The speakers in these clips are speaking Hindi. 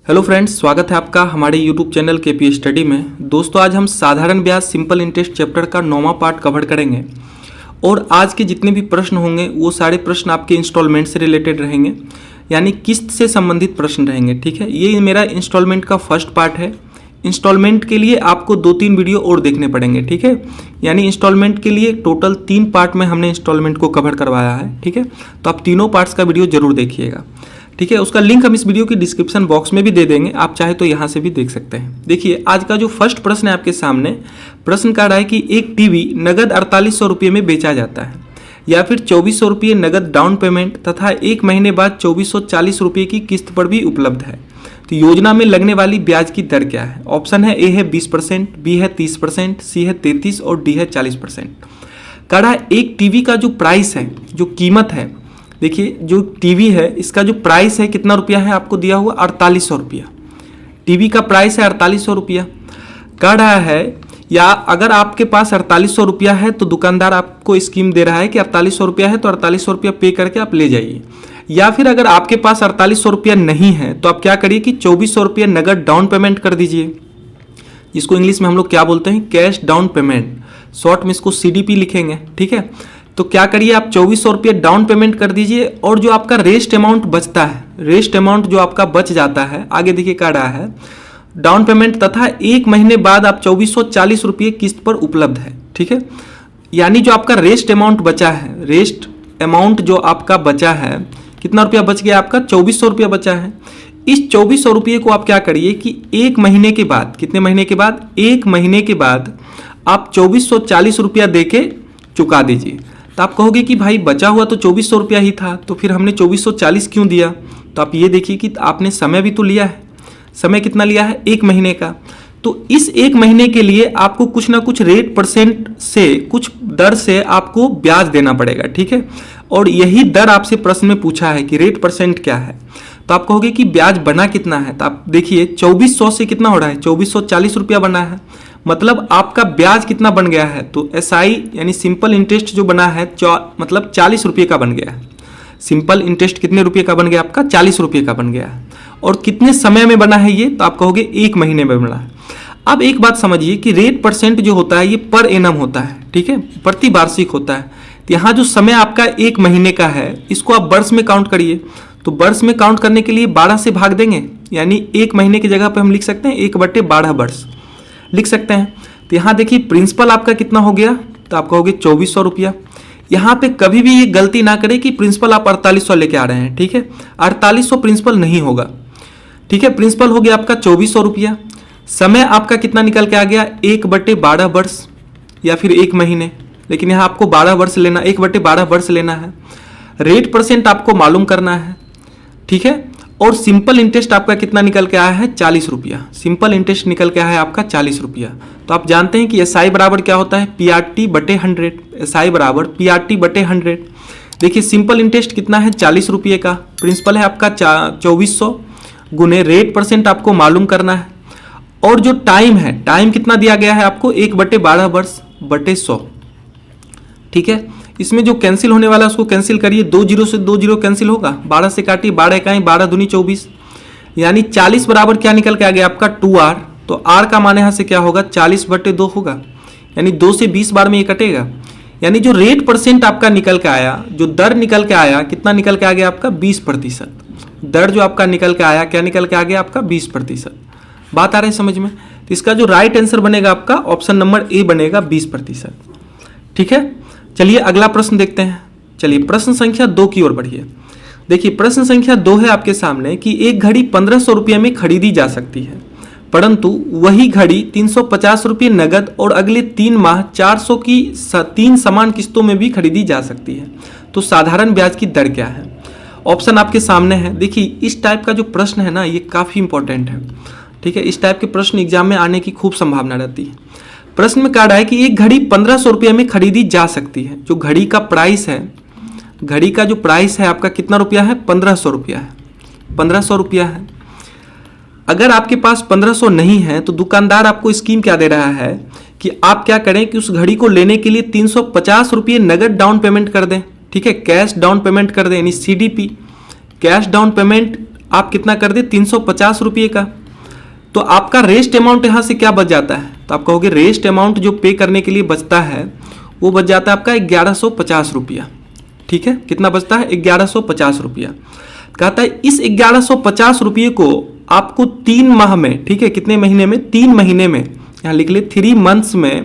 हेलो फ्रेंड्स, स्वागत है आपका हमारे यूट्यूब चैनल केपी स्टडी में। दोस्तों, आज हम साधारण ब्याज सिंपल इंटरेस्ट चैप्टर का 9वां पार्ट कवर करेंगे और आज के जितने भी प्रश्न होंगे वो सारे प्रश्न आपके इंस्टॉलमेंट से रिलेटेड रहेंगे, यानी किस्त से संबंधित प्रश्न रहेंगे। ठीक है, ये मेरा इंस्टॉलमेंट का फर्स्ट पार्ट है। इंस्टॉलमेंट के लिए आपको 2-3 वीडियो और देखने पड़ेंगे। ठीक है, यानी इंस्टॉलमेंट के लिए टोटल 3 पार्ट में हमने इंस्टॉलमेंट को कवर करवाया है। ठीक है, तो आप तीनों पार्ट्स का वीडियो जरूर देखिएगा। ठीक है, उसका लिंक हम इस वीडियो की डिस्क्रिप्शन बॉक्स में भी दे देंगे, आप चाहे तो यहाँ से भी देख सकते हैं। देखिए, आज का जो फर्स्ट प्रश्न है आपके सामने, प्रश्न कह रहा है कि एक टीवी नगद 4800 रुपये में बेचा जाता है या फिर 2400 रुपये नगद डाउन पेमेंट तथा 1 महीने बाद 2440 रुपये की किस्त पर भी उपलब्ध है। तो योजना में लगने वाली ब्याज की दर क्या है? ऑप्शन है ए है 20%, बी है 30%, सी है 33% और डी है 40%। कह रहा है एक टीवी का जो प्राइस है, जो कीमत है, देखिए जो टीवी है इसका जो प्राइस है कितना रुपया है, आपको दिया हुआ 4800 रुपया। टीवी का प्राइस है 4800 रुपया। कह रहा है या अगर आपके पास 4800 रुपया है तो दुकानदार आपको स्कीम दे रहा है कि 4800 रुपया है तो 4800 रुपया पे करके आप ले जाइए, या फिर अगर आपके पास 4800 रुपया नहीं है तो आप क्या करिए कि 2400 रुपया नगद डाउन पेमेंट कर दीजिए। इसको इंग्लिश में हम लोग क्या बोलते हैं? कैश डाउन पेमेंट, शॉर्ट में इसको CDP लिखेंगे। ठीक है, तो क्या करिए आप 2400 रुपये डाउन पेमेंट कर दीजिए और जो आपका रेस्ट अमाउंट बचता है, रेस्ट अमाउंट जो आपका बच जाता है, आगे देखिए कह रहा है डाउन पेमेंट तथा 1 महीने बाद आप 2440 रुपये किस्त पर उपलब्ध है। ठीक है, यानी जो आपका रेस्ट अमाउंट बचा है, रेस्ट अमाउंट जो आपका बचा है, कितना रुपया बच गया आपका? 2400 रुपया बचा है। इस 2400 रुपये को आप क्या करिए कि 1 महीने के बाद, कितने महीने के बाद? 1 महीने के बाद आप 2440 रुपया दे के चुका दीजिए। तो आप कहोगे कि भाई बचा हुआ तो 2400 रुपया ही था, तो फिर हमने 2440 क्यों दिया? तो आप ये देखिए कि आपने समय भी तो लिया है। समय कितना लिया है? 1 महीने का। तो इस 1 महीने के लिए आपको कुछ ना कुछ रेट परसेंट से, कुछ दर से आपको ब्याज देना पड़ेगा। ठीक है, और यही दर आपसे प्रश्न में पूछा है कि रेट परसेंट क्या है। तो आप कहोगे कि ब्याज बना कितना है? तो आप देखिए 2400 से कितना हो रहा है? 2440 रुपया बना है, मतलब आपका ब्याज कितना बन गया है? तो SI यानी सिंपल इंटरेस्ट जो बना है मतलब 40 रुपये का बन गया है। सिंपल इंटरेस्ट कितने रुपये का बन गया आपका? 40 रुपये का बन गया है। और कितने समय में बना है ये? तो आप कहोगे 1 महीने में बना है। अब एक बात समझिए कि रेट परसेंट जो होता है ये पर एनम होता है। ठीक है, प्रति वार्षिक होता है। तो यहाँ जो समय आपका 1 महीने का है इसको आप वर्ष में काउंट करिए। तो वर्ष में काउंट करने के लिए 12 से भाग देंगे, यानी 1 महीने की जगह पर हम लिख सकते हैं 1/12 वर्ष लिख सकते हैं। तो यहाँ देखिए प्रिंसिपल आपका कितना हो गया? तो आप कहोगे 2400 रुपया। यहाँ पे कभी भी ये गलती ना करें कि प्रिंसिपल आप 4800 लेके आ रहे हैं। ठीक है, 4800 प्रिंसिपल नहीं होगा। ठीक है, प्रिंसिपल हो गया आपका 2400 रुपया। समय आपका कितना निकल के आ गया? 1/12 वर्ष या फिर 1 महीने, लेकिन यहाँ आपको 12 वर्ष लेना, 1/12 वर्ष लेना है। रेट परसेंट आपको मालूम करना है। ठीक है, और सिंपल इंटरेस्ट आपका कितना निकल के आया है? 40 रुपया। सिंपल इंटरेस्ट निकल के आया है आपका 40 रुपया। तो आप जानते हैं कि SI बराबर क्या होता है? PRT/100। SI बराबर PRT/100। देखिए सिंपल इंटरेस्ट कितना है? 40 रुपये का। प्रिंसिपल है आपका 2400 गुने रेट परसेंट आपको मालूम करना है। और जो टाइम है, टाइम कितना दिया गया है आपको? 1/12 वर्ष बटे 100। ठीक है, इसमें जो कैंसिल होने वाला है उसको कैंसिल करिए। 2 0 से 2 0 कैंसिल होगा, 12 से काटिए, 12 इकाई 12 दूनी 24, यानी 40 बराबर क्या निकल के आ गया आपका? 2R। तो R का मान यहाँ से क्या होगा? 40/2 होगा, यानी 2 से 20 बार में ये कटेगा। यानी जो रेट परसेंट आपका निकल के आया, जो दर निकल के आया, कितना निकल के आ गया आपका? 20%। दर जो आपका निकल के आया, क्या निकल के आ गया आपका? 20%। बात आ रही है समझ में? तो इसका जो राइट आंसर बनेगा आपका ऑप्शन नंबर ए बनेगा 20%। ठीक है, चलिए अगला प्रश्न देखते हैं। चलिए प्रश्न संख्या 2 की ओर बढ़िए। देखिए प्रश्न संख्या 2 है आपके सामने कि एक घड़ी 1500 रुपये में खरीदी जा सकती है, परंतु वही घड़ी 350 रुपये नगद और अगले 3 माह 400 की 3 समान किस्तों में भी खरीदी जा सकती है। तो साधारण ब्याज की दर क्या है? ऑप्शन आपके सामने है। देखिए इस टाइप का जो प्रश्न है ना, ये काफ़ी इंपॉर्टेंट है। ठीक है, इस टाइप के प्रश्न एग्जाम में आने की खूब संभावना रहती है। प्रश्न में कह रहा है कि एक घड़ी 1500 रुपये में खरीदी जा सकती है। जो घड़ी का प्राइस है, घड़ी का जो प्राइस है आपका कितना रुपया है? 1500 रुपया है। 1500 रुपया है। अगर आपके पास 1500 नहीं है तो दुकानदार आपको स्कीम क्या दे रहा है कि आप क्या करें कि उस घड़ी को लेने के लिए 350 रुपये नगद डाउन पेमेंट कर दें। ठीक है, कैश डाउन पेमेंट कर दें, यानी CDP। कैश डाउन पेमेंट आप कितना कर दे 350 रुपये का, तो आपका रेस्ट अमाउंट यहाँ से क्या बच जाता है, तो आप कहोगे रेस्ट अमाउंट जो पे करने के लिए बचता है वो बच जाता है आपका 1150 रुपया। ठीक है, कितना बचता है 1150 रुपया। कहता है इस 1150 रुपये को आपको 3 माह में, ठीक है कितने महीने में, 3 महीने में, यहाँ लिख ले 3 मंथ्स में,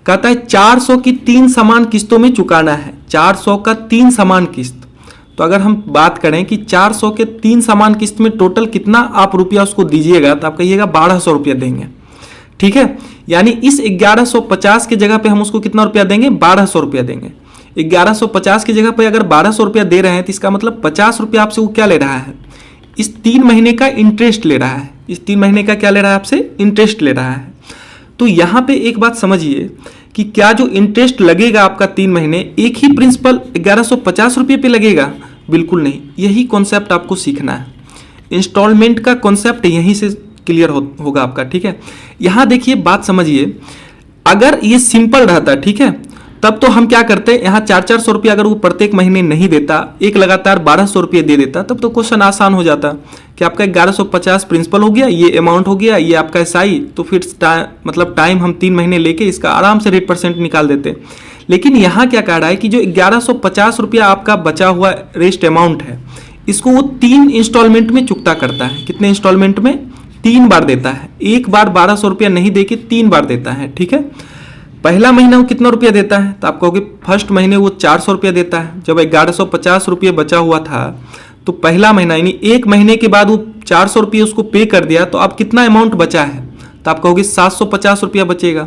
कहता है 400 की 3 समान किस्तों में चुकाना है। 400 का 3 समान किस्त, तो अगर हम बात करें कि 400 के 3 समान किस्त में टोटल कितना आप रुपया उसको दीजिएगा, तो आप कहिएगा 1200 रुपया देंगे। ठीक है, यानी इस 1150 की जगह पे हम उसको कितना रुपया देंगे, 1200 रुपया देंगे। 1150 की जगह पे अगर 1200 रुपया दे रहे हैं तो इसका मतलब 50 रुपया आपसे वो क्या ले रहा है, इस 3 महीने का इंटरेस्ट ले रहा है। इस 3 महीने का क्या ले रहा है आपसे, इंटरेस्ट ले रहा है। तो यहाँ पे एक बात समझिए कि क्या जो इंटरेस्ट लगेगा आपका 3 महीने, एक ही प्रिंसिपल 1150 रुपये पे लगेगा, बिल्कुल नहीं। यही कॉन्सेप्ट आपको सीखना है, इंस्टॉलमेंट का कॉन्सेप्ट यहीं से क्लियर होगा आपका। ठीक है, यहाँ देखिए बात समझिए, अगर ये सिंपल रहता, ठीक है, तब तो हम क्या करते, यहाँ 400 रुपये अगर वो प्रत्येक महीने नहीं देता, एक लगातार 1200 रुपये दे देता, तब तो क्वेश्चन आसान हो जाता कि आपका 1150 प्रिंसिपल हो गया, ये अमाउंट हो गया, ये आपका एसआई, तो फिर मतलब टाइम हम 3 महीने लेके इसका आराम से रेट % निकाल देते। लेकिन यहाँ क्या कह रहा है कि जो 1150 रुपया आपका बचा हुआ रेस्ट अमाउंट है, इसको वो 3 इंस्टॉलमेंट में चुकता करता है। कितने इंस्टॉलमेंट में, 3 बार देता है। एक बार 1200 रुपया नहीं देके 3 बार देता है। ठीक है, पहला महीना वो कितना रुपया देता है, तो आप कहोगे फर्स्ट महीने वो 400 रुपया देता है। जब 1150 रुपये बचा हुआ था तो पहला महीना यानी 1 महीने के बाद वो 400 रुपये उसको पे कर दिया, तो अब कितना अमाउंट बचा है, तो आप कहोगे 750 रुपया बचेगा।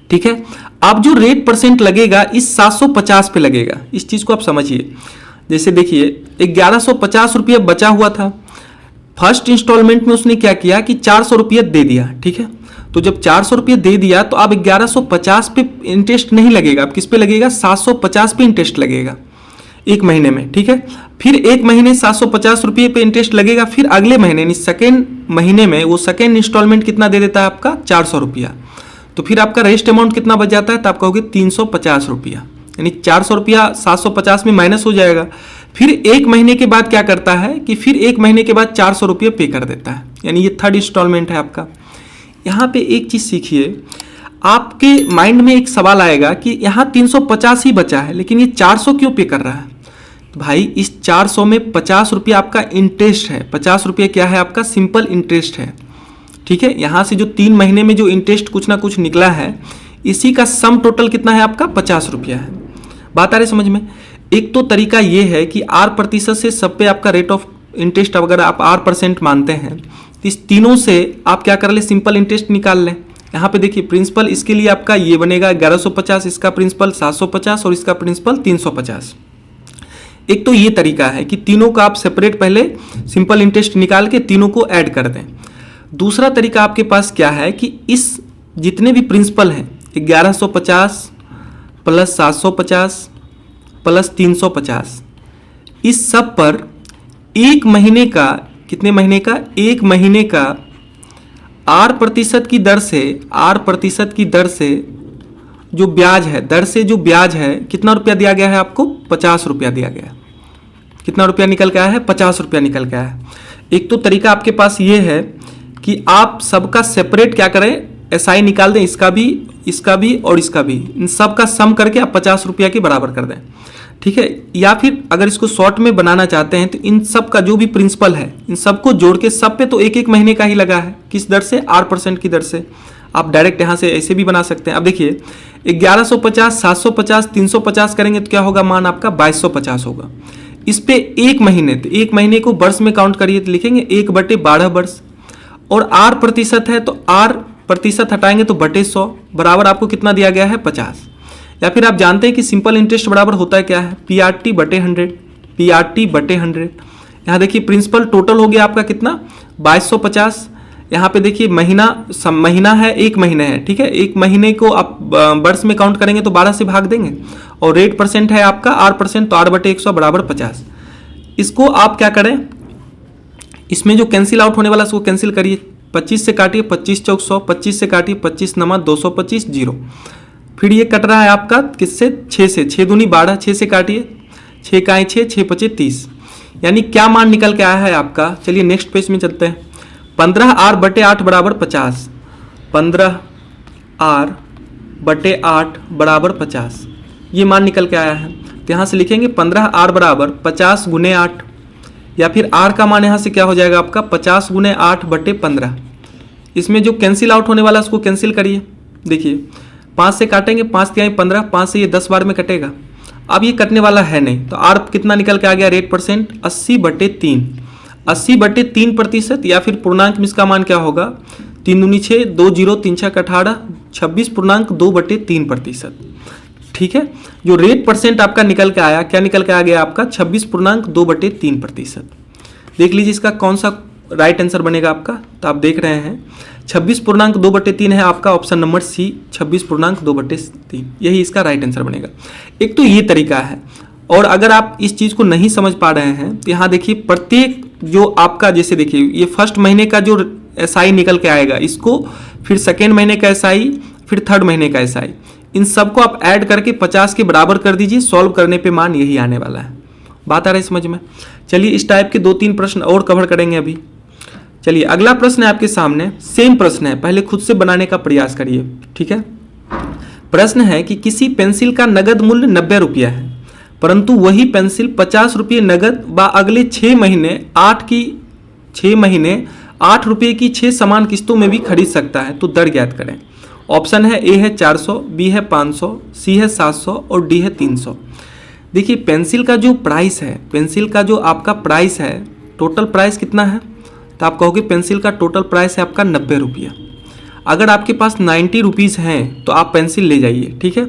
ठीक है, अब जो रेट % लगेगा इस 750 पे लगेगा, इस चीज को आप समझिए। जैसे देखिए 1150 रुपये बचा हुआ था, फर्स्ट इंस्टॉलमेंट में उसने क्या किया कि 400 रुपये दे दिया। ठीक है, तो जब 400 रुपये दे दिया तो अब 1150 पे इंटरेस्ट नहीं लगेगा, अब किस पे लगेगा, 750 पे इंटरेस्ट लगेगा 1 महीने में। ठीक है, फिर 1 महीने 750 रुपये पे इंटरेस्ट लगेगा, फिर अगले महीने यानी सेकेंड महीने में वो सेकेंड इंस्टॉलमेंट कितना दे देता है आपका, 400 रुपया। तो फिर आपका रेस्ट अमाउंट कितना बच जाता है, तो आप कहोगे 350 रुपया, यानी 400 रुपया 750 में माइनस हो जाएगा। फिर 1 महीने के बाद क्या करता है कि फिर 1 महीने के बाद 400 रुपये पे कर देता है, यानी ये 3rd इंस्टॉलमेंट है आपका। यहाँ पे एक चीज सीखिए, आपके माइंड में एक सवाल आएगा कि यहाँ 350 ही बचा है, लेकिन ये 400 क्यों पे कर रहा है। तो भाई इस 400 में 50 रुपये आपका इंटरेस्ट है। 50 रुपये क्या है आपका, सिंपल इंटरेस्ट है। ठीक है, यहाँ से जो 3 महीने में जो इंटरेस्ट कुछ ना कुछ निकला है, इसी का सम टोटल कितना है आपका, 50 रुपया है। बात आ रही समझ में। एक तो तरीका ये है कि R% से सब पे आपका रेट ऑफ इंटरेस्ट अगर आप R% मानते हैं, तो इस तीनों से आप क्या कर ले, सिंपल इंटरेस्ट निकाल लें। यहाँ पे देखिए प्रिंसिपल इसके लिए आपका ये बनेगा 1150, इसका प्रिंसिपल 750 और इसका प्रिंसिपल 350। एक तो ये तरीका है कि तीनों का आप सेपरेट पहले सिंपल इंटरेस्ट निकाल के तीनों को ऐड कर दें। दूसरा तरीका आपके पास क्या है कि इस जितने भी प्रिंसिपल हैं 1150 प्लस 750 प्लस 350, इस सब पर 1 महीने का, कितने महीने का, 1 महीने का R% की दर से, R% की दर से जो ब्याज है, दर से जो ब्याज है, कितना रुपया दिया गया है आपको, 50 रुपया दिया गया। कितना रुपया निकल के आया है, 50 रुपया निकल के आया है। एक तो तरीका आपके पास ये है कि आप सबका सेपरेट क्या करें, एसआई निकाल दें, इसका भी और इसका भी, इन सब का सम करके आप 50 रुपया के बराबर कर दें। ठीक है, या फिर अगर इसको शॉर्ट में बनाना चाहते हैं तो इन सब का जो भी प्रिंसिपल है, इन सबको जोड़ के सब पे तो 1-1 महीने का ही लगा है। किस दर से, R% की दर से। आप डायरेक्ट यहाँ से ऐसे भी बना सकते हैं। अब देखिए 1150, 750, 350 करेंगे तो क्या होगा, मान आपका 2250 होगा। इस पे 1 महीने, तो 1 महीने को वर्ष में काउंट करिए तो लिखेंगे 1/12 वर्ष, और R% है तो R% हटाएंगे तो बटे 100 बराबर आपको कितना दिया गया है, 50। या फिर आप जानते हैं कि सिंपल इंटरेस्ट बराबर होता है क्या है, PRT/100, PRT/100। यहाँ देखिए प्रिंसिपल टोटल हो गया आपका कितना, 2250। यहाँ पे देखिए महीना है, 1 महीने है। ठीक है, 1 महीने को आप वर्ष में काउंट करेंगे तो 12 से भाग देंगे, और रेट % है आपका R%, तो R/100 बराबर 50। इसको आप क्या करें, इसमें जो कैंसिल आउट होने वाला उसको कैंसिल करिए, 25 से काटिए, 25 चौक 100, 25 से काटिए, 25 नमा 225, 0। फिर ये कट रहा है आपका किससे, 6 से, 6 दूनी 12, 6 से काटिए, 6 का 6, 6 पचे 30। यानी क्या मान निकल के आया है आपका। चलिए नेक्स्ट पेज में चलते हैं। 15r बटे 8 बराबर 50, 15r बटे 8 बराबर 50, ये मान निकल के आया है। तो यहाँ से लिखेंगे 15r बराबर 50 गुने 8, या फिर r का मान यहाँ से क्या हो जाएगा आपका 50 गुने 8 बटे 15। इसमें जो कैंसिल आउट होने वाला उसको कैंसिल करिए। देखिए 5 से काटेंगे, 5 तिहाई 15, 5 से ये 10 बार में कटेगा। अब ये कटने वाला है नहीं, तो r कितना निकल के आ गया रेट परसेंट 80 बटे 3, 80 बटे 3%, या फिर पूर्णांक में इसका मान क्या होगा 3 दूनी 6, 2 0 3 6 18, 26.2 बटे 3%। ठीक है, जो रेट परसेंट आपका निकल के आया, क्या निकल के आ गया आपका 26.2 बटे 3%। देख लीजिए इसका कौन सा राइट आंसर बनेगा आपका। तो आप देख रहे हैं 26.2 बटे 3 है आपका ऑप्शन नंबर सी, 26.2 बटे 3, यही इसका राइट आंसर बनेगा। एक तो ये तरीका है, और अगर आप इस चीज़ को नहीं समझ पा रहे हैं तो यहाँ देखिए प्रत्येक जो आपका, जैसे देखिए ये फर्स्ट महीने का जो एसआई निकल के आएगा, इसको फिर सेकेंड महीने का एसआई, फिर थर्ड महीने का एसआई, इन सबको आप ऐड करके 50 के बराबर कर दीजिए। सॉल्व करने पे मान यही आने वाला है। बात आ रही है समझ में। चलिए इस टाइप के 2-3 प्रश्न और कवर करेंगे अभी। चलिए अगला प्रश्न है आपके सामने, सेम प्रश्न है, पहले खुद से बनाने का प्रयास करिए। ठीक है, प्रश्न है कि किसी पेंसिल का नगद मूल्य 90 रुपया है, परंतु वही पेंसिल 50 रुपये नगद व अगले 6 महीने 8 रुपये की 6 समान किस्तों में भी खरीद सकता है, तो दर ज्ञात करें। ऑप्शन है ए है 400, बी है 500, सी है 700 और डी है 300। देखिए पेंसिल का जो प्राइस है, पेंसिल का जो आपका प्राइस है, टोटल प्राइस कितना है, तो आप कहोगे पेंसिल का टोटल प्राइस है आपका 90 रुपया। अगर आपके पास 90 रुपीज़ हैं तो आप पेंसिल ले जाइए। ठीक है,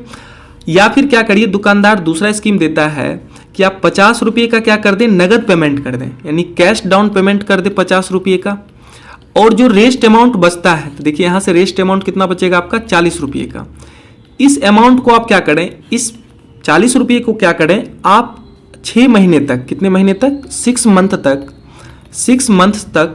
या फिर क्या करिए, दुकानदार दूसरा स्कीम देता है कि आप 50 रुपये का क्या कर दें, नगद पेमेंट कर दें, यानी कैश डाउन पेमेंट कर दें 50 रुपये का, और जो रेस्ट अमाउंट बचता है, तो देखिए यहाँ से रेस्ट अमाउंट कितना बचेगा आपका 40 रुपये का। इस अमाउंट को आप क्या करें, इस 40 रुपये को क्या करें आप 6 महीने तक, कितने महीने तक 6 मंथ तक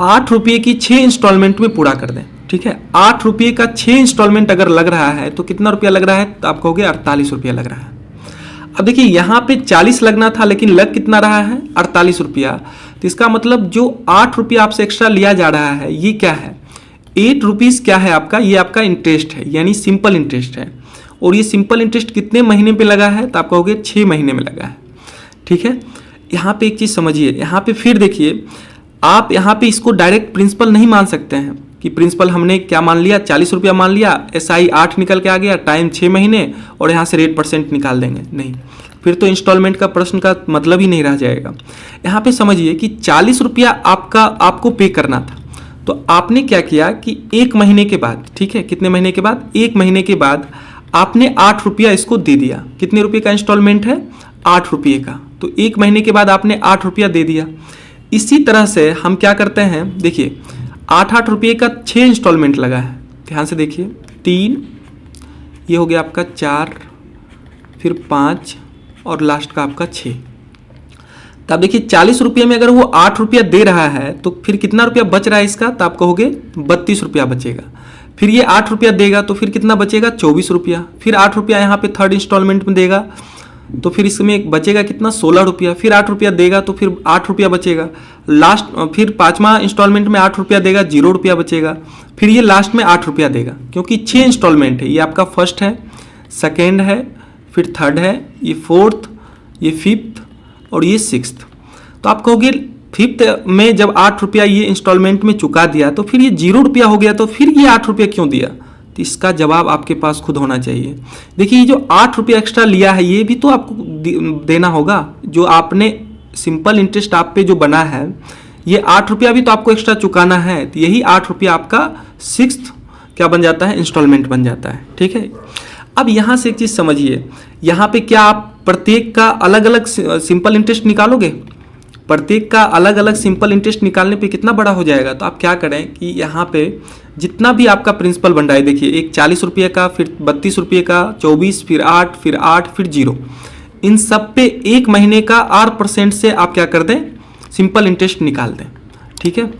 8 रुपये की 6 इंस्टॉलमेंट में पूरा कर दें। ठीक है, 8 रुपये का 6 इंस्टॉलमेंट अगर लग रहा है तो कितना रुपया लग रहा है, तो आप कहोगे 48 रुपया लग रहा है। अब देखिए यहाँ पे 40 लगना था, लेकिन लग कितना रहा है 48 रुपया। तो इसका मतलब जो 8 रुपया आपसे एक्स्ट्रा लिया जा रहा है, ये क्या है 8 रुपीज़ क्या है आपका, ये आपका इंटरेस्ट है, यानी सिंपल इंटरेस्ट है। और ये सिंपल इंटरेस्ट कितने महीने पे लगा है, तो आप कहोगे 6 महीने में लगा है। ठीक है, यहाँ पे एक चीज़ समझिए, यहाँ पे फिर देखिए आप यहाँ पे इसको डायरेक्ट प्रिंसिपल नहीं मान सकते हैं कि प्रिंसिपल हमने क्या मान लिया 40 रुपया मान लिया, एसआई 8 निकल के आ गया, टाइम 6 महीने, और यहाँ से रेट परसेंट निकाल देंगे। नहीं, फिर तो इंस्टॉलमेंट का प्रश्न का मतलब ही नहीं रह जाएगा। यहाँ पे समझिए कि 40 रुपया आपको पे करना था, तो आपने क्या किया कि 1 महीने के बाद, ठीक है कितने महीने के बाद, 1 महीने के बाद आपने 8 रुपया इसको दे दिया। कितने रुपये का इंस्टॉलमेंट है 8 रुपये का, तो 1 महीने के बाद आपने 8 रुपया दे दिया। इसी तरह से हम क्या करते हैं, देखिए 8 रुपये का 6 इंस्टॉलमेंट लगा है, ध्यान से देखिए 3, ये हो गया आपका 4, फिर 5 और लास्ट का आपका 6। तब देखिए 40 रुपये में अगर वो 8 रुपया दे रहा है तो फिर कितना रुपया बच रहा है इसका, तो आप कहोगे 32 रुपया बचेगा। फिर ये 8 रुपया देगा तो फिर कितना बचेगा 24 रुपया। फिर 8 रुपया यहाँ पे थर्ड इंस्टॉलमेंट में देगा तो फिर इसमें बचेगा कितना 16 रुपया। फिर 8 रुपया देगा तो फिर 8 रुपया बचेगा। लास्ट फिर 5वां इंस्टॉलमेंट में 8 रुपया देगा, 0 रुपया बचेगा। फिर ये लास्ट में 8 रुपया देगा, क्योंकि 6 इंस्टॉलमेंट है। ये आपका फर्स्ट है, सेकेंड है, फिर थर्ड है, ये फोर्थ, ये फिफ्थ और ये सिक्स्थ। तो आप कहोगे फिफ्थ में जब 8 रुपया ये इंस्टॉलमेंट में चुका दिया तो फिर ये 0 रुपया हो गया, तो फिर ये 8 रुपया क्यों दिया? तो इसका जवाब आपके पास खुद होना चाहिए। देखिए ये जो 8 रुपया एक्स्ट्रा लिया है ये भी तो आपको देना होगा। जो आपने सिंपल इंटरेस्ट आप पे जो बना है ये 8 रुपया भी तो आपको एक्स्ट्रा चुकाना है। तो यही 8 रुपया आपका सिक्स्थ क्या बन जाता है, इंस्टॉलमेंट बन जाता है। ठीक है, अब यहाँ से एक चीज़ समझिए, यहाँ पे क्या आप प्रत्येक का अलग अलग सिंपल इंटरेस्ट निकालोगे? प्रत्येक का अलग अलग सिंपल इंटरेस्ट निकालने पे कितना बड़ा हो जाएगा? तो आप क्या करें कि यहाँ पे जितना भी आपका प्रिंसिपल बन रहा है, देखिए एक 40 रुपये का, फिर 32 रुपये का, 24, फिर 8, फिर 8, फिर 0, इन सब पे 1 महीने का 8% से आप क्या कर दें, सिंपल इंटरेस्ट निकाल दें। ठीक है,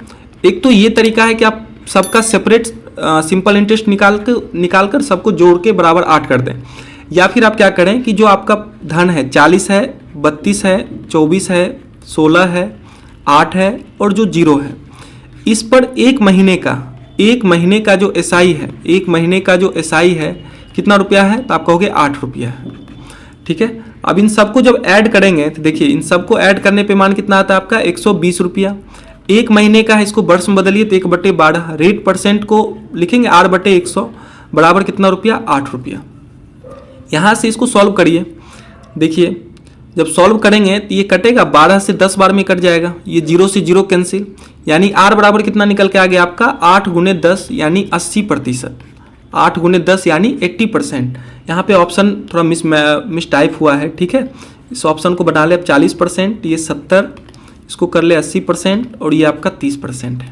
एक तो ये तरीका है कि आप सबका सेपरेट सिंपल इंटरेस्ट निकाल कर सबको जोड़ के बराबर 8 कर दें। या फिर आप क्या करें कि जो आपका धन है 40 है, 32 है, 24 है, 16 है, 8 है और जो 0 है, इस पर एक महीने का जो एसआई है, एक महीने का जो एसआई है कितना रुपया है, तो आप कहोगे 8 रुपया है। ठीक है, अब इन सबको जब ऐड करेंगे तो देखिए इन सबको ऐड करने पे मान कितना आता है आपका 120 रुपया। एक महीने का है, इसको वर्ष में बदलिए तो 1/12, रेट परसेंट को लिखेंगे R/100 बराबर कितना रुपया, 8 रुपया। यहाँ से इसको सॉल्व करिए, देखिए जब सॉल्व करेंगे तो ये कटेगा 12 से 10 बार में कट जाएगा, ये 0 से 0 कैंसिल, यानी R बराबर कितना निकल के आ गया आपका 8 × 10 यानी 80%, 8 × 10 यानी 80%। यहाँ पे ऑप्शन थोड़ा मिस टाइप हुआ है। ठीक है, इस ऑप्शन को बना ले अब 40%, ये 70, इसको कर ले 80% और ये आपका 30% है।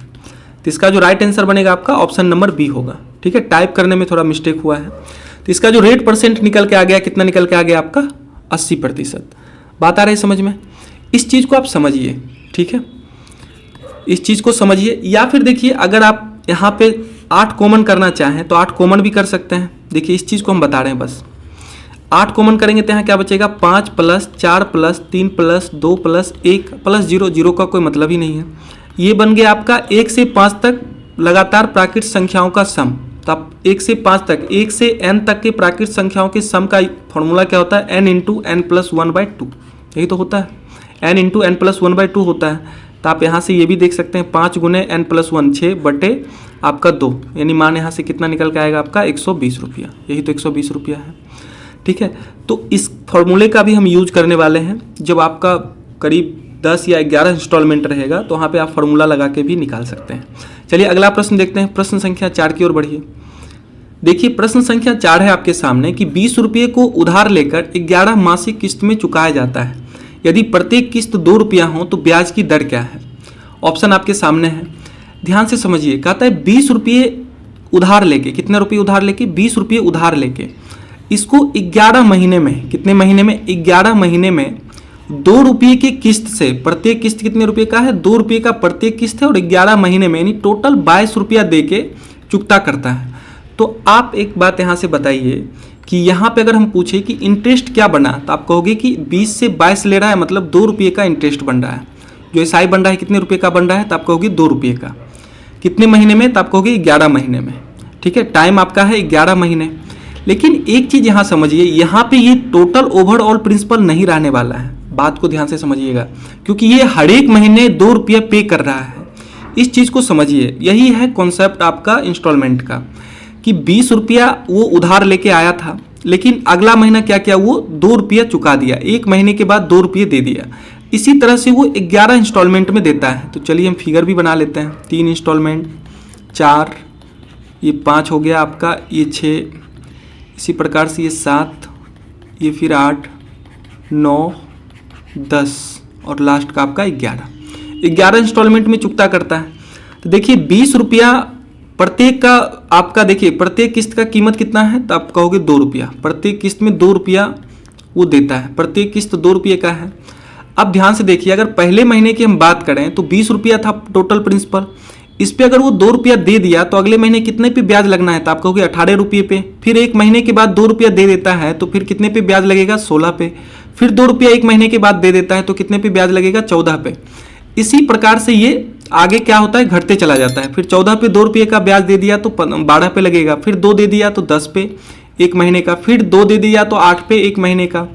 तो इसका जो राइट आंसर बनेगा आपका ऑप्शन नंबर बी होगा। ठीक है, टाइप करने में थोड़ा मिस्टेक हुआ है। तो इसका जो रेट परसेंट निकल के आ गया, कितना निकल के आ गया आपका 80%। बात आ रही है समझ में? इस चीज़ को आप समझिए। ठीक है, इस चीज़ को समझिए, या फिर देखिए अगर आप यहाँ पे 8 कॉमन करना चाहें तो 8 कॉमन भी कर सकते हैं। देखिए इस चीज़ को हम बता रहे हैं, बस 8 कॉमन करेंगे तो यहाँ क्या बचेगा 5 + 4 + 3 + 2 + 1 + 0, 0 का कोई मतलब ही नहीं है। ये बन गया आपका 1 से 5 तक लगातार प्राकृत संख्याओं का सम। तो आप 1 से 5 तक, 1 से n तक के प्राकृत संख्याओं के सम का फॉर्मूला क्या होता है, n × n + 1/2, यही तो होता है, n × n + 1/2 होता है। तो आप यहाँ से ये भी देख सकते हैं 5 × n + 1 6 बटे आपका 2, यानी मान यहाँ से कितना निकल के आएगा आपका 120 रुपया, यही तो 120 रुपया है। ठीक है, तो इस फॉर्मूले का भी हम यूज करने वाले हैं। जब आपका करीब 10 या 11 इंस्टॉलमेंट रहेगा तो वहाँ पे आप फार्मूला लगा के भी निकाल सकते हैं। चलिए अगला प्रश्न देखते हैं, प्रश्न संख्या 4 की ओर बढ़िए। देखिए प्रश्न संख्या 4 है आपके सामने कि 20 रुपये को उधार लेकर 11 मासिक किस्त में चुकाया जाता है। यदि प्रत्येक किस्त 2 रुपया हो तो ब्याज की दर क्या है? ऑप्शन आपके सामने है, ध्यान से समझिए। कहता है 20 रुपये उधार लेके, कितने रुपये उधार लेके, 20 रुपये उधार लेके इसको 11 महीने में, कितने महीने में, 11 महीने में 2 रुपये की किस्त से, प्रत्येक किस्त कितने रुपये का है, 2 रुपये का प्रत्येक किस्त है, और 11 महीने में यानी टोटल 22 रुपया दे के चुकता करता है। तो आप एक बात यहाँ से बताइए कि यहाँ पे अगर हम पूछे कि इंटरेस्ट क्या बना, तो आप कहोगे कि 20 से 22 ले रहा है, मतलब 2 रुपये का इंटरेस्ट बन रहा है। जो एसआई बन रहा है कितने रुपये का बन रहा है, तो आप कहोगे 2 रुपये का। कितने महीने में, तो आप कहोगे 11 महीने में। ठीक है, टाइम आपका है 11 महीने। लेकिन एक चीज़ यहाँ समझिए, यहाँ पे ये टोटल ओवरऑल प्रिंसिपल नहीं रहने वाला है, बात को ध्यान से समझिएगा, क्योंकि ये हर एक महीने 2 रुपया पे कर रहा है। इस चीज़ को समझिए, यही है कॉन्सेप्ट आपका इंस्टॉलमेंट का, कि 20 रुपया वो उधार लेके आया था, लेकिन अगला महीना क्या किया, वो 2 रुपया चुका दिया, एक महीने के बाद 2 रुपये दे दिया। इसी तरह से वो 11 इंस्टॉलमेंट में देता है। तो चलिए हम फिगर भी बना लेते हैं, 3 इंस्टॉलमेंट, 4, ये 5 हो गया आपका, ये 6, इसी प्रकार से ये 7, ये फिर 8, 9, 10 और लास्ट का आपका 11 इंस्टॉलमेंट में चुकता करता है। तो देखिए 20 रुपया प्रत्येक का आपका, देखिए प्रत्येक किस्त का कीमत कितना है, तो आप कहोगे 2 रुपया, प्रत्येक किस्त में 2 रुपया वो देता है, प्रत्येक किस्त 2 रुपये का है। अब ध्यान से देखिए, अगर पहले महीने की हम बात करें तो 20 रुपया था टोटल प्रिंसिपल, इस पे अगर वो 2 रुपया दे दिया तो अगले महीने कितने पे ब्याज लगना है, तो आप कहोगे 18 रुपये पे। फिर एक महीने के बाद 2 रुपया दे देता है तो फिर कितने पे ब्याज लगेगा, 16 पे। फिर 2 रुपया एक महीने के बाद दे देता है तो कितने पे ब्याज लगेगा, 14 पे। इसी प्रकार से ये आगे क्या होता है, घटते चला जाता है। फिर 14 पे 2 रुपये का ब्याज दे दिया तो 12 पे लगेगा, फिर 2 दे दिया तो 10 पे एक महीने का, फिर 2 दे दिया तो 8 पे एक महीने का,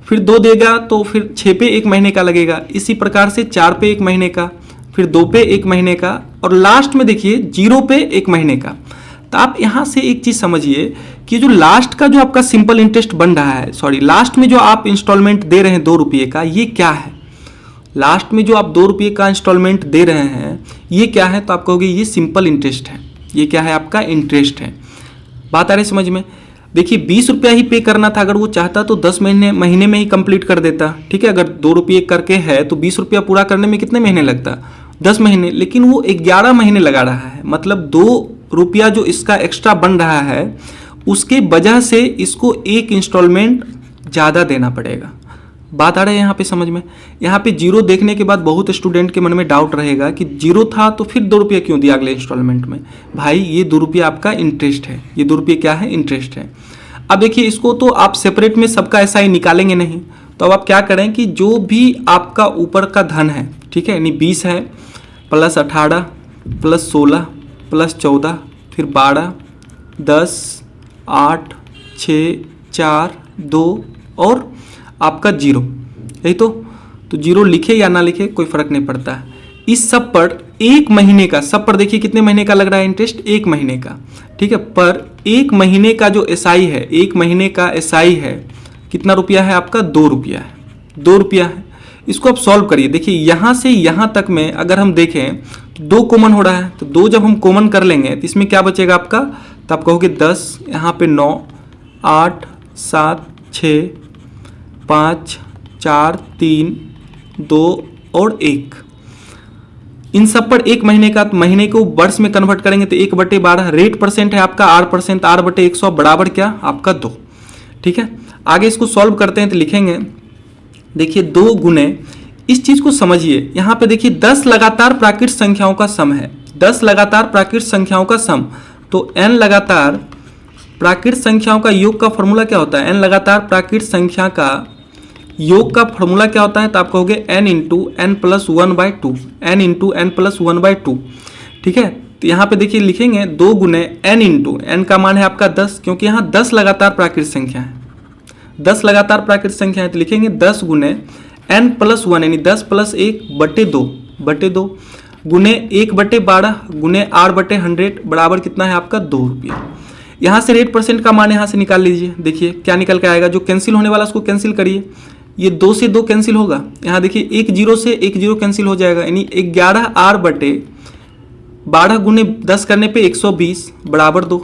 फिर 2 देगा तो फिर 6 पे एक महीने का लगेगा। इसी प्रकार से 4 पे एक महीने का, फिर 2 पे एक महीने का, और लास्ट में देखिए 0 पे एक महीने का। तो आप यहाँ से एक चीज़ समझिए कि जो लास्ट का जो आपका सिंपल इंटरेस्ट बन रहा है, सॉरी लास्ट में जो आप इंस्टॉलमेंट दे रहे हैं 2 रुपये का, ये क्या है? लास्ट में जो आप 2 रुपये का इंस्टॉलमेंट दे रहे हैं ये क्या है, तो आप कहोगे ये सिंपल इंटरेस्ट है। ये क्या है, आपका इंटरेस्ट है। बात आ रही समझ में? देखिए 20 रुपया ही पे करना था, अगर वो चाहता तो 10 महीने में ही कंप्लीट कर देता। ठीक है, अगर 2 रुपये करके है तो 20 रुपया पूरा करने में कितने महीने लगता, 10 महीने। लेकिन वो 11 महीने लगा रहा है, मतलब 2 रुपया जो इसका एक्स्ट्रा बन रहा है उसके वजह से इसको एक इंस्टॉलमेंट ज़्यादा देना पड़ेगा। बात आ रहा है यहाँ पे समझ में? यहाँ पे 0 देखने के बाद बहुत स्टूडेंट के मन में डाउट रहेगा कि 0 था तो फिर 2 रुपया क्यों दिया अगले इंस्टॉलमेंट में। भाई ये 2 रुपया आपका इंटरेस्ट है, ये 2 रुपये क्या है, इंटरेस्ट है। अब देखिए इसको तो आप सेपरेट में सबका SI निकालेंगे नहीं, तो अब आप क्या करें कि जो भी आपका ऊपर का धन है, ठीक है, यानी 20 है प्लस 18 प्लस 16 प्लस 14 फिर 12 10 8 6 4 2 और आपका 0, यही तो जीरो लिखे या ना लिखे कोई फर्क नहीं पड़ता है। इस सब पर एक महीने का, सब पर देखिए कितने महीने का लग रहा है इंटरेस्ट, एक महीने का, ठीक है, पर एक महीने का जो SI है, एक महीने का SI है कितना रुपया है आपका, 2 रुपया है, 2 रुपया है। इसको आप सॉल्व करिए, देखिए यहाँ से यहाँ तक में अगर हम देखें तो 2 कॉमन हो रहा है, तो 2 जब हम कॉमन कर लेंगे तो इसमें क्या बचेगा आपका, तो आप कहोगे 10, यहाँ पे 9 8 7 6 5 4 3 2 और 1, इन सब पर एक महीने का, तो महीने को वर्ष में कन्वर्ट करेंगे तो 1/12 रेट परसेंट है आपका, R% R/100 बराबर क्या आपका 2, ठीक है। आगे इसको सॉल्व करते हैं तो लिखेंगे, देखिए 2 गुने, इस चीज को समझिए, यहाँ पे देखिए 10 लगातार प्राकृत संख्याओं का सम है, 10 लगातार प्राकृत संख्याओं का सम, तो n लगातार प्राकृत संख्याओं का योग का फॉर्मूला क्या होता है, n लगातार प्राकृत संख्या का योग का फॉर्मूला क्या होता है, तो आप कहोगे n into n plus 1/2, n into n plus 1/2, ठीक है। तो यहाँ पे देखिए लिखेंगे 2 गुने n इंटू, n का मान है आपका 10, क्योंकि यहाँ 10 लगातार प्राकृत संख्या है, 10 लगातार प्राकृत संख्या है, तो लिखेंगे 10 गुने n प्लस 1 यानी 10 प्लस 1/2 गुने 1/12 गुने R/100 बराबर कितना है आपका 2 रुपया। यहाँ से रेट परसेंट का मान यहाँ से निकाल लीजिए, देखिए क्या निकल के आएगा, जो कैंसिल होने वाला उसको कैंसिल करिए, ये 2 से 2 कैंसिल होगा, यहाँ देखिए 1 0 से 1 0 कैंसिल हो जाएगा, यानी 11 R/12 गुने 10 करने पे 120 बराबर 2,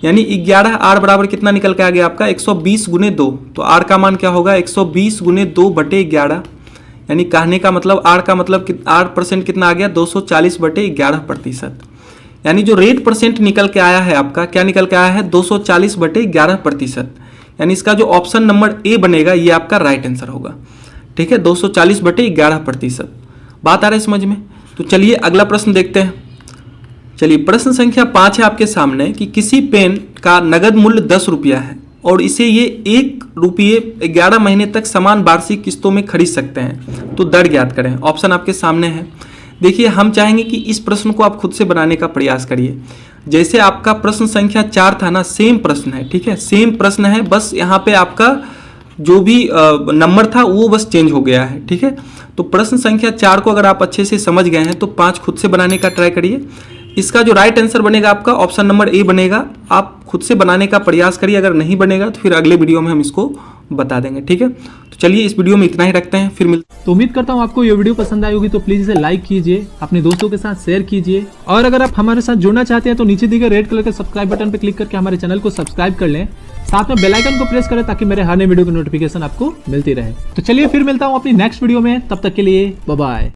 यानी 11 R बराबर कितना निकल के आ गया आपका 120 गुने 2, तो R का मान क्या होगा 120 गुने 2/11, यानी कहने का मतलब R का मतलब R% कितना आ गया 240/11%, यानी जो रेट परसेंट निकल के आया है आपका, क्या निकल के आया है 240/11%, यानी इसका जो ऑप्शन नंबर ए बनेगा ये आपका राइट आंसर होगा, ठीक है, 240/11%। बात आ रहा है समझ में। तो चलिए अगला प्रश्न देखते हैं। चलिए प्रश्न संख्या 5 है आपके सामने कि किसी पेन का नगद मूल्य 10 रुपया है और इसे ये 1 रुपये 11 महीने तक समान वार्षिक किस्तों में खरीद सकते हैं, तो दर ज्ञात करें। ऑप्शन आपके सामने है। देखिए हम चाहेंगे कि इस प्रश्न को आप खुद से बनाने का प्रयास करिए। जैसे आपका प्रश्न संख्या 4 था ना, सेम प्रश्न है, ठीक है, सेम प्रश्न है, बस यहाँ पे आपका जो भी नंबर था वो बस चेंज हो गया है, ठीक है। तो प्रश्न संख्या 4 को अगर आप अच्छे से समझ गए हैं तो 5 खुद से बनाने का ट्राई करिए। इसका जो राइट आंसर बनेगा आपका ऑप्शन नंबर ए बनेगा। आप खुद से बनाने का प्रयास करिए, अगर नहीं बनेगा तो फिर अगले वीडियो में हम इसको बता देंगे, ठीक है। तो चलिए इस वीडियो में इतना ही रखते हैं, फिर मिलते हैं। तो उम्मीद करता हूँ आपको ये वीडियो पसंद आई होगी, तो प्लीज इसे लाइक कीजिए, अपने दोस्तों के साथ शेयर कीजिए, और अगर आप हमारे साथ जुड़ना चाहते हैं तो नीचे दिए गए रेड कलर के सब्सक्राइब बटन पर क्लिक करके हमारे चैनल को सब्सक्राइब कर लें, साथ में बेल आइकन को प्रेस करें ताकि मेरे हर नए वीडियो की नोटिफिकेशन आपको मिलती रहे। तो चलिए फिर मिलता हूँ अपनी नेक्स्ट वीडियो में, तब तक के लिए बाय बाय।